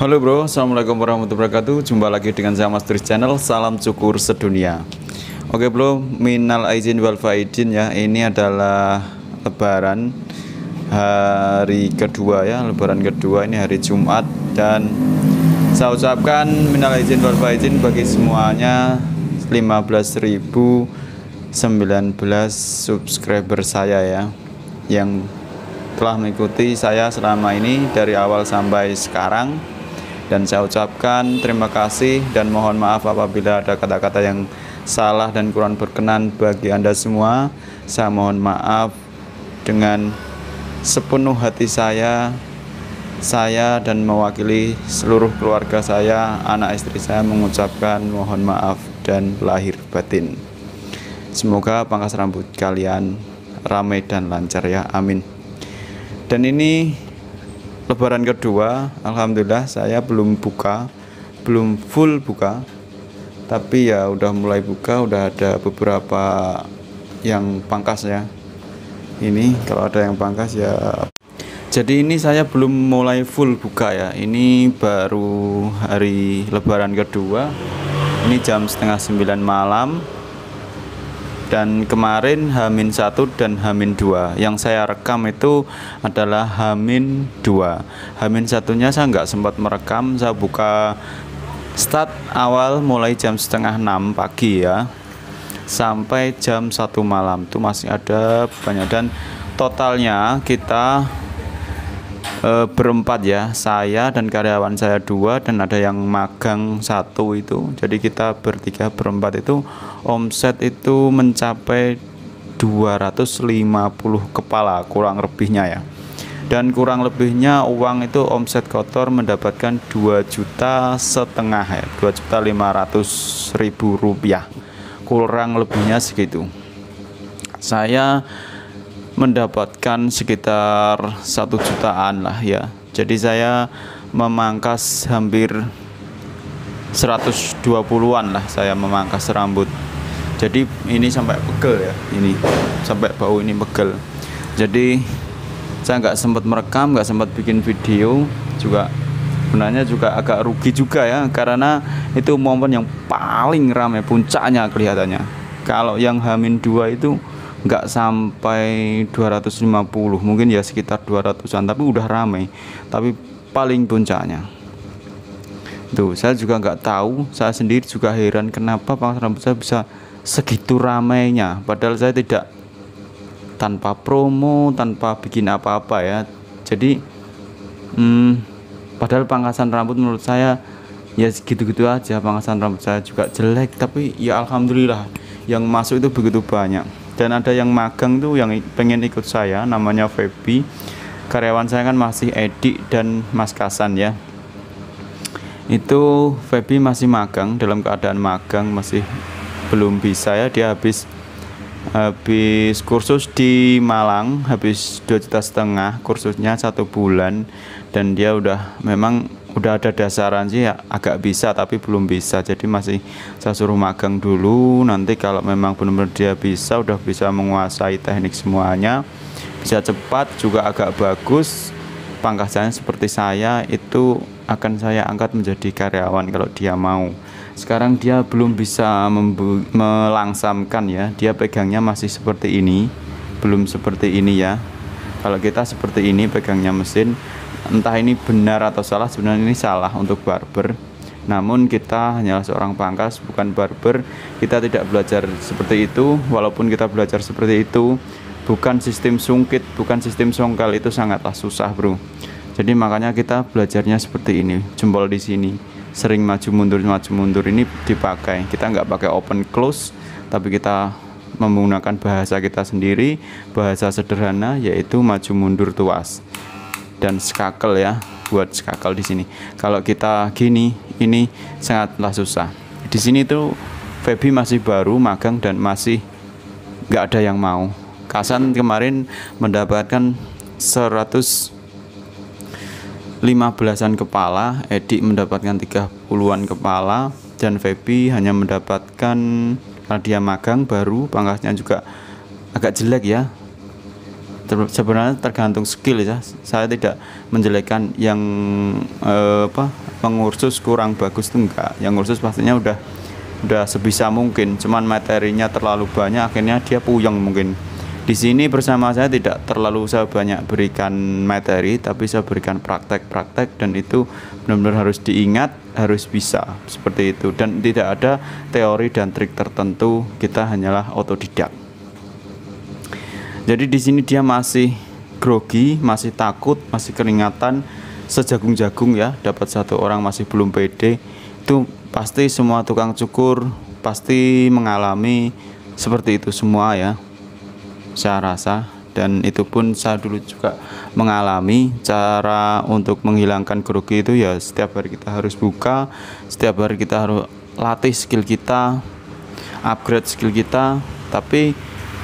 Halo bro, assalamualaikum warahmatullahi wabarakatuh. Jumpa lagi dengan saya Mas Tris Channel. Salam syukur sedunia. Oke bro, minal aizin wal faizin ya. Ini adalah Lebaran hari kedua ya. Lebaran kedua ini hari Jumat, dan saya ucapkan minal aizin wal faizin bagi semuanya 15.019 subscriber saya ya, yang telah mengikuti saya selama ini dari awal sampai sekarang. Dan saya ucapkan terima kasih dan mohon maaf apabila ada kata-kata yang salah dan kurang berkenan bagi Anda semua. Saya mohon maaf dengan sepenuh hati saya dan mewakili seluruh keluarga saya, anak istri saya mengucapkan mohon maaf dan lahir batin. Semoga pangkas rambut kalian ramai dan lancar ya, amin. Dan ini Lebaran kedua, alhamdulillah saya belum full buka, tapi ya udah mulai buka, udah ada beberapa yang pangkas ya. Ini kalau ada yang pangkas ya. Jadi ini saya belum mulai full buka ya. Ini baru hari Lebaran kedua. Ini jam setengah 9 malam. Dan kemarin H-1 dan H-2 yang saya rekam itu adalah H-2. H-1-nya saya nggak sempat merekam. Saya buka start awal mulai jam setengah 6 pagi ya, sampai jam 1 malam. Itu masih ada banyak, dan totalnya kita berempat ya, saya dan karyawan saya 2, dan ada yang magang 1 itu. Jadi kita bertiga berempat itu omset itu mencapai 250 kepala kurang lebihnya ya. Dan kurang lebihnya uang itu omset kotor mendapatkan 2,5 juta ya, 2.500.000 rupiah, kurang lebihnya segitu. Saya mendapatkan sekitar 1 jutaan lah ya. Jadi saya memangkas hampir 120-an lah, saya memangkas rambut. Jadi ini sampai pegel ya, ini sampai bau ini pegel. Jadi saya nggak sempat merekam, nggak sempat bikin video juga. Sebenarnya juga agak rugi juga ya, karena itu momen yang paling ramai, puncaknya kelihatannya. Kalau yang H-2 itu nggak sampai 250, mungkin ya sekitar 200-an, tapi udah ramai. Tapi paling puncaknya tuh, saya juga nggak tahu, saya sendiri juga heran kenapa pangkas rambut saya bisa segitu ramainya, padahal saya tidak, tanpa promo, tanpa bikin apa-apa ya. Jadi padahal pangkasan rambut menurut saya ya segitu-gitu aja. Pangkasan rambut saya juga jelek, tapi ya alhamdulillah yang masuk itu begitu banyak. Dan ada yang magang tuh yang pengen ikut saya, namanya Feby. Karyawan saya kan masih Edi dan Mas Kasan ya. Itu Feby masih magang, dalam keadaan magang, masih belum bisa ya. Dia habis kursus di Malang, habis 2,5 juta kursusnya 1 bulan. Dan dia memang udah ada dasaran sih ya, agak bisa tapi belum bisa. Jadi masih saya suruh magang dulu. Nanti kalau memang benar-benar dia bisa, udah bisa menguasai teknik semuanya, bisa cepat juga agak bagus, pangkasannya seperti saya, itu akan saya angkat menjadi karyawan kalau dia mau. Sekarang dia belum bisa melangsamkan ya, dia pegangnya masih seperti ini, belum seperti ini ya. Kalau kita seperti ini pegangnya mesin, entah ini benar atau salah, sebenarnya ini salah untuk barber. Namun kita hanyalah seorang pangkas, bukan barber. Kita tidak belajar seperti itu. Walaupun kita belajar seperti itu, bukan sistem sungkit, bukan sistem songkel, itu sangatlah susah bro. Jadi makanya kita belajarnya seperti ini, jempol di sini, sering maju mundur ini dipakai. Kita nggak pakai open close, tapi kita menggunakan bahasa kita sendiri, bahasa sederhana, yaitu maju mundur tuas. Dan skakel ya, buat skakel di sini. Kalau kita gini, ini sangatlah susah. Di sini tuh Feby masih baru magang dan masih nggak ada yang mau. Kasan kemarin mendapatkan 115-an kepala, Edi mendapatkan 30-an kepala, dan Feby hanya mendapatkan, karena dia magang baru, pangkasnya juga agak jelek ya. Sebenarnya tergantung skill ya. Saya tidak menjelekkan yang mengursus kurang bagus tuh enggak. Yang ngursus pastinya udah sebisa mungkin, cuman materinya terlalu banyak akhirnya dia puyeng mungkin. Di sini bersama saya tidak terlalu saya banyak berikan materi, tapi saya berikan praktek-praktek, dan itu benar-benar harus diingat, harus bisa seperti itu, dan tidak ada teori dan trik tertentu, kita hanyalah otodidak. Jadi di sini dia masih grogi, masih takut, masih keringatan, sejagung-jagung ya, dapat satu orang masih belum pede. Itu pasti semua tukang cukur pasti mengalami seperti itu semua ya, saya rasa. Dan itu pun saya dulu juga mengalami. Cara untuk menghilangkan grogi itu ya setiap hari kita harus buka, setiap hari kita harus latih skill kita, upgrade skill kita. Tapi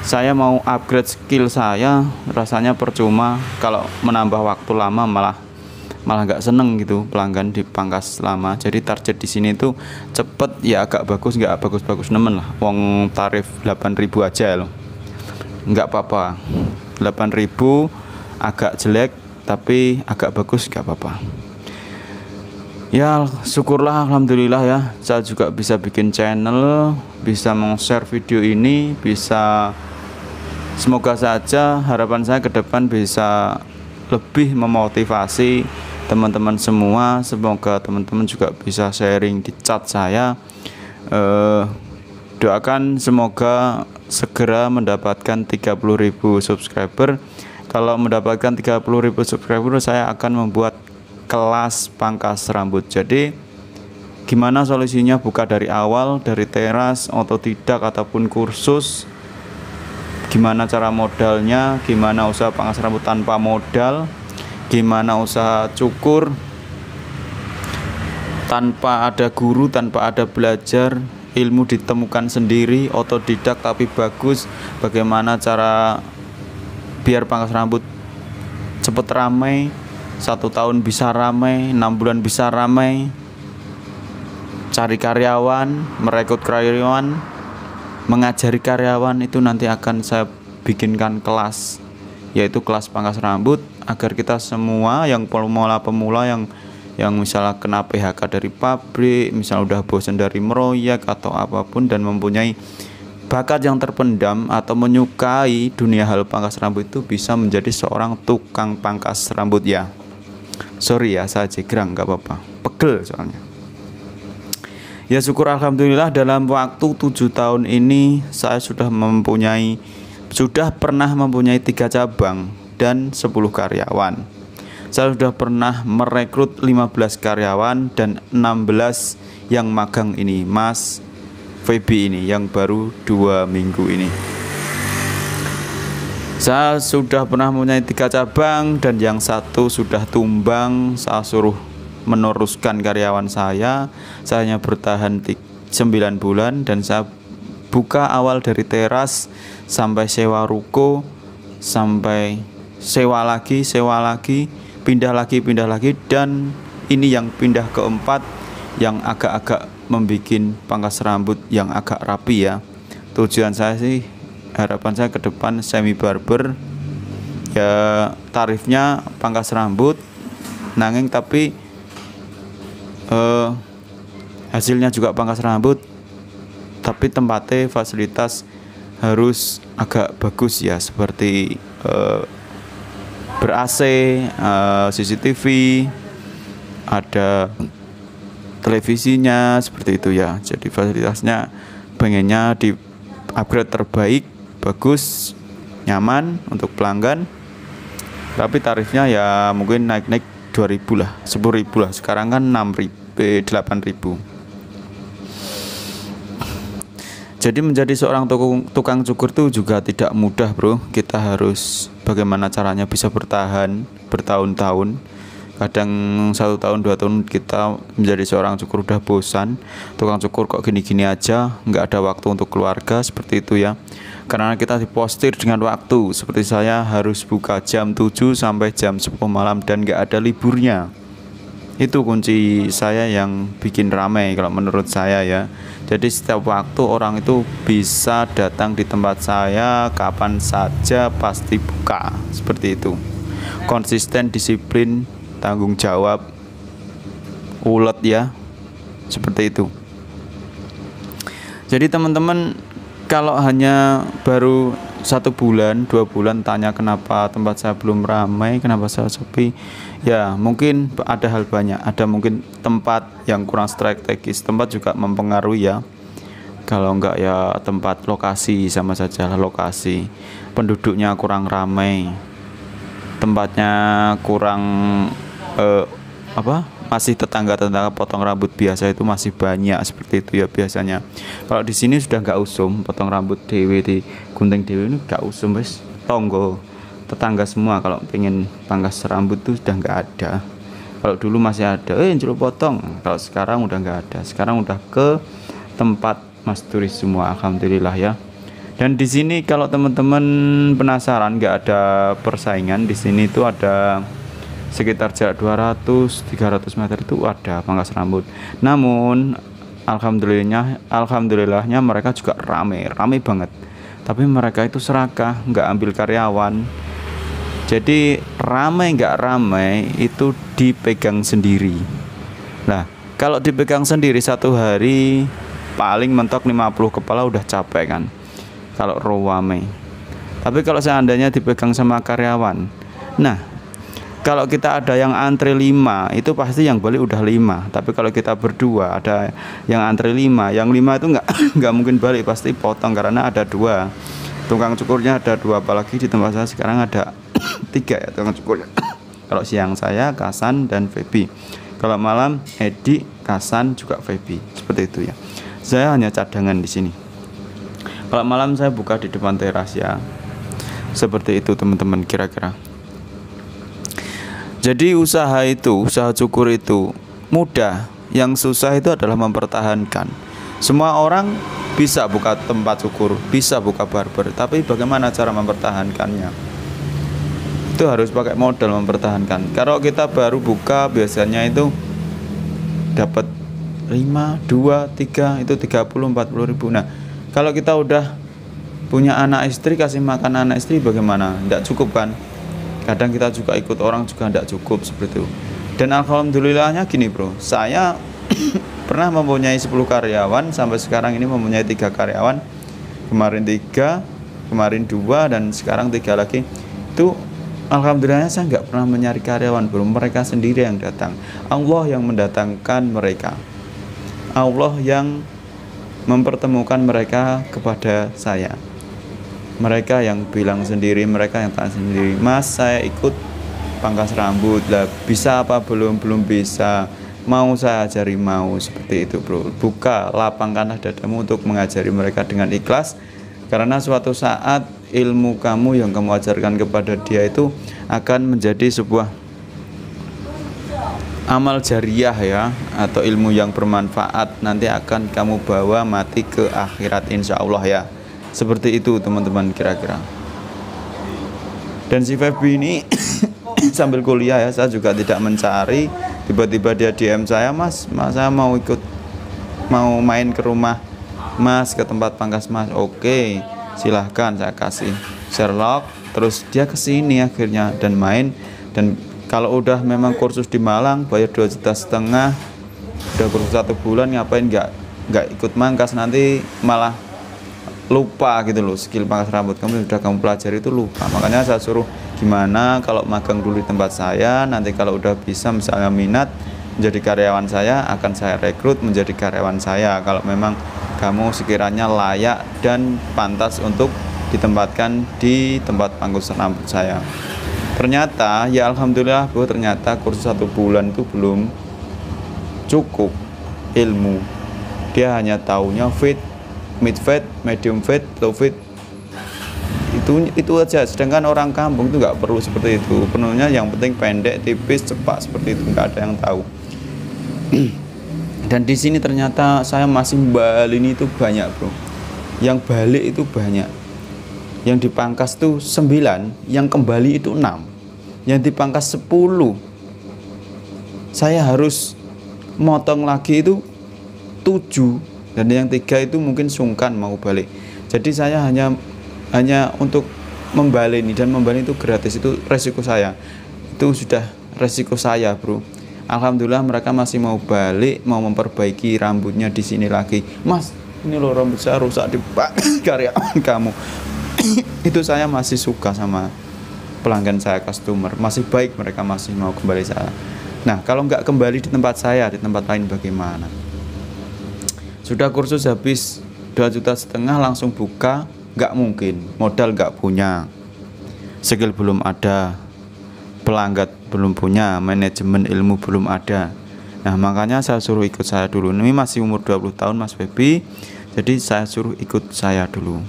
saya mau upgrade skill saya rasanya percuma kalau menambah waktu lama, malah nggak seneng gitu pelanggan dipangkas lama. Jadi target di sini tuh cepet ya, agak bagus, nggak bagus-bagus nemen lah. Wong tarif 8.000 aja loh, nggak apa-apa. 8.000 agak jelek tapi agak bagus nggak apa-apa. Ya syukurlah, alhamdulillah ya, saya juga bisa bikin channel, bisa share video ini, bisa, semoga saja harapan saya ke depan bisa lebih memotivasi teman-teman semua. Semoga teman-teman juga bisa sharing di chat saya. Doakan semoga segera mendapatkan 30.000 subscriber. Kalau mendapatkan 30.000 subscriber, saya akan membuat kelas pangkas rambut. Jadi gimana solusinya? Buka dari awal, dari teras, otodidak ataupun kursus. Gimana cara modalnya, gimana usaha pangkas rambut tanpa modal, gimana usaha cukur tanpa ada guru, tanpa ada belajar, ilmu ditemukan sendiri, otodidak tapi bagus. Bagaimana cara biar pangkas rambut cepet ramai, 1 tahun bisa ramai, 6 bulan bisa ramai. Cari karyawan, merekrut karyawan, mengajari karyawan, itu nanti akan saya bikinkan kelas, yaitu kelas pangkas rambut, agar kita semua yang pemula yang misalnya kena PHK dari pabrik, misalnya udah bosan dari meroyak atau apapun, dan mempunyai bakat yang terpendam atau menyukai dunia hal pangkas rambut, itu bisa menjadi seorang tukang pangkas rambut ya. Sorry ya, saya jegrang, nggak apa-apa, pegel soalnya. Ya syukur alhamdulillah, dalam waktu 7 tahun ini saya sudah pernah mempunyai 3 cabang dan 10 karyawan. Saya sudah pernah merekrut 15 karyawan dan 16 yang magang ini, Mas Feby ini yang baru 2 minggu ini. Saya sudah pernah mempunyai 3 cabang dan yang 1 sudah tumbang. Saya suruh meneruskan karyawan saya hanya bertahan 9 bulan, dan saya buka awal dari teras sampai sewa ruko, sampai sewa lagi, pindah lagi, dan ini yang pindah keempat, yang agak-agak membuat pangkas rambut yang agak rapi ya. Tujuan saya sih, harapan saya ke depan semi barber ya, tarifnya pangkas rambut nanging tapi hasilnya juga pangkas rambut, tapi tempatnya fasilitas harus agak bagus ya, seperti ber-AC, CCTV, ada televisinya, seperti itu ya. Jadi fasilitasnya pengennya di upgrade terbaik, bagus, nyaman untuk pelanggan. Tapi tarifnya ya mungkin naik 2.000 lah, 10.000 lah. Sekarang kan 8.000. Jadi menjadi seorang tukang cukur itu juga tidak mudah bro. Kita harus bagaimana caranya bisa bertahan bertahun-tahun. Kadang 1 tahun 2 tahun kita menjadi seorang cukur udah bosan. Tukang cukur kok gini-gini aja, nggak ada waktu untuk keluarga, seperti itu ya. Karena kita dipostir dengan waktu. Seperti saya harus buka jam 7 sampai jam 10 malam dan nggak ada liburnya. Itu kunci saya yang bikin ramai kalau menurut saya ya. Jadi setiap waktu orang itu bisa datang di tempat saya kapan saja, pasti buka, seperti itu. Konsisten, disiplin, tanggung jawab, ulet ya, seperti itu. Jadi teman-teman, kalau hanya baru 1 bulan 2 bulan tanya kenapa tempat saya belum ramai, kenapa saya sepi, ya mungkin ada hal banyak. Ada mungkin tempat yang kurang strategis, tempat juga mempengaruhi ya. Kalau enggak ya tempat, lokasi, sama saja lokasi, penduduknya kurang ramai, tempatnya kurang masih tetangga-tetangga potong rambut biasa itu masih banyak, seperti itu ya biasanya. Kalau di sini sudah nggak usum, potong rambut dewe di gunting dewe ini nggak usum, wes tonggo tetangga semua kalau pengen pangkas rambut tuh sudah nggak ada. Kalau dulu masih ada, jeruk potong. Kalau sekarang udah nggak ada. Sekarang udah ke tempat mas turis semua, alhamdulillah ya. Dan di sini kalau teman-teman penasaran, nggak ada persaingan. Di sini tuh ada sekitar jarak 200-300 meter itu ada pangkas rambut. Namun alhamdulillahnya mereka juga rame banget. Tapi mereka itu serakah, nggak ambil karyawan. Jadi ramai nggak ramai itu dipegang sendiri. Nah, kalau dipegang sendiri satu hari paling mentok 50 kepala udah capek kan, kalau rame. Tapi kalau seandainya dipegang sama karyawan, nah kalau kita ada yang antri 5, itu pasti yang balik udah 5. Tapi kalau kita berdua ada yang antri 5, yang 5 itu nggak mungkin balik, pasti potong karena ada 2. Tukang cukurnya ada 2, apalagi di tempat saya sekarang ada 3 ya tukang cukurnya. Kalau siang saya, Kasan dan Feby. Kalau malam Edi, Kasan juga Feby. Seperti itu ya. Saya hanya cadangan di sini. Kalau malam saya buka di depan teras ya. Seperti itu teman-teman kira-kira. Jadi usaha cukur itu mudah, yang susah itu adalah mempertahankan. Semua orang bisa buka tempat cukur, bisa buka barber, tapi bagaimana cara mempertahankannya? Itu harus pakai modal mempertahankan. Kalau kita baru buka biasanya itu dapat 5, 2, 3 itu 30-40 ribu. Nah, kalau kita udah punya anak istri, kasih makan anak istri bagaimana? Tidak cukup kan? Kadang kita juga ikut orang juga tidak cukup, seperti itu. Dan alhamdulillahnya gini bro, saya pernah mempunyai 10 karyawan, sampai sekarang ini mempunyai 3 karyawan. Kemarin 3, kemarin 2, dan sekarang 3 lagi. Itu alhamdulillahnya saya nggak pernah mencari karyawan bro, mereka sendiri yang datang. Allah yang mendatangkan mereka, Allah yang mempertemukan mereka kepada saya. Mereka yang bilang sendiri, mereka yang tanya sendiri, Mas saya ikut pangkas rambut lah, bisa apa belum bisa, mau saya ajari, mau, seperti itu bro. Buka, lapangkanlah dadamu untuk mengajari mereka dengan ikhlas, karena suatu saat ilmu kamu yang kamu ajarkan kepada dia itu akan menjadi sebuah amal jariah ya, atau ilmu yang bermanfaat, nanti akan kamu bawa mati ke akhirat insya Allah ya. Seperti itu teman-teman kira-kira. Dan si Feby ini sambil kuliah ya, saya juga tidak mencari. Tiba-tiba dia DM saya, Mas saya mau main ke rumah Mas, ke tempat pangkas Mas. Oke, silahkan, saya kasih Sherlock. Terus dia kesini akhirnya dan main. Dan kalau udah memang kursus di Malang bayar 2,5 juta, udah kursus 1 bulan, ngapain nggak ikut mangkas, nanti malah lupa gitu loh, skill pangkas rambut kamu sudah kamu pelajari itu lupa. Makanya saya suruh gimana kalau magang dulu di tempat saya, nanti kalau udah bisa misalnya minat menjadi karyawan saya, akan saya rekrut menjadi karyawan saya kalau memang kamu sekiranya layak dan pantas untuk ditempatkan di tempat pangkas rambut saya. Ternyata ya alhamdulillah bu, ternyata kursus 1 bulan itu belum cukup ilmu. Dia hanya taunya fit, mid fit, medium fit, low fit, itu aja. Sedangkan orang kampung itu nggak perlu seperti itu. Penuhnya yang penting pendek, tipis, cepat, seperti itu, nggak ada yang tahu. Dan di sini ternyata saya masih Bali ini itu banyak bro, yang balik itu banyak, yang dipangkas tuh 9, yang kembali itu 6, yang dipangkas 10. Saya harus motong lagi itu 7. Dan yang 3 itu mungkin sungkan mau balik. Jadi saya hanya untuk membaleni, dan membaleni itu gratis, itu resiko saya. Itu sudah resiko saya bro. Alhamdulillah mereka masih mau balik, mau memperbaiki rambutnya di sini lagi. Mas, ini loh rambut saya rusak dipakai karyawan kamu. Itu saya masih suka sama pelanggan saya, customer. Masih baik, mereka masih mau kembali saya. Nah, kalau nggak kembali di tempat saya, di tempat lain bagaimana? Sudah kursus habis 2,5 juta langsung buka, nggak mungkin. Modal nggak punya, skill belum ada, pelanggan belum punya, manajemen ilmu belum ada. Nah, makanya saya suruh ikut saya dulu. Ini masih umur 20 tahun Mas Febi, jadi saya suruh ikut saya dulu,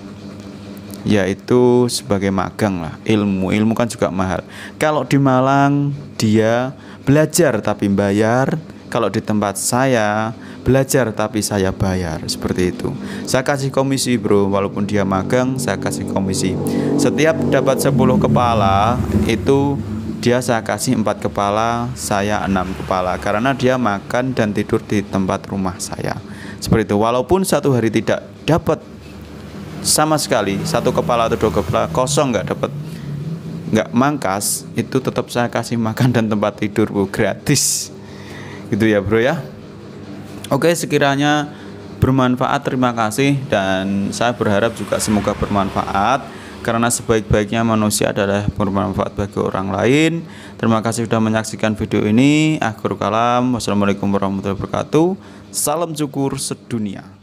yaitu sebagai magang lah. Ilmu kan juga mahal. Kalau di Malang dia belajar tapi bayar, kalau di tempat saya belajar tapi saya bayar, seperti itu. Saya kasih komisi bro, walaupun dia magang saya kasih komisi. Setiap dapat 10 kepala itu dia saya kasih 4 kepala, saya 6 kepala, karena dia makan dan tidur di tempat rumah saya, seperti itu. Walaupun satu hari tidak dapat sama sekali 1 kepala atau 2 kepala kosong, nggak dapat, nggak mangkas, itu tetap saya kasih makan dan tempat tidur bu, gratis gitu ya bro ya. Oke, sekiranya bermanfaat, terima kasih, dan saya berharap juga semoga bermanfaat, karena sebaik-baiknya manusia adalah bermanfaat bagi orang lain. Terima kasih sudah menyaksikan video ini. Akhirul kalam, wassalamualaikum warahmatullahi wabarakatuh. Salam syukur sedunia.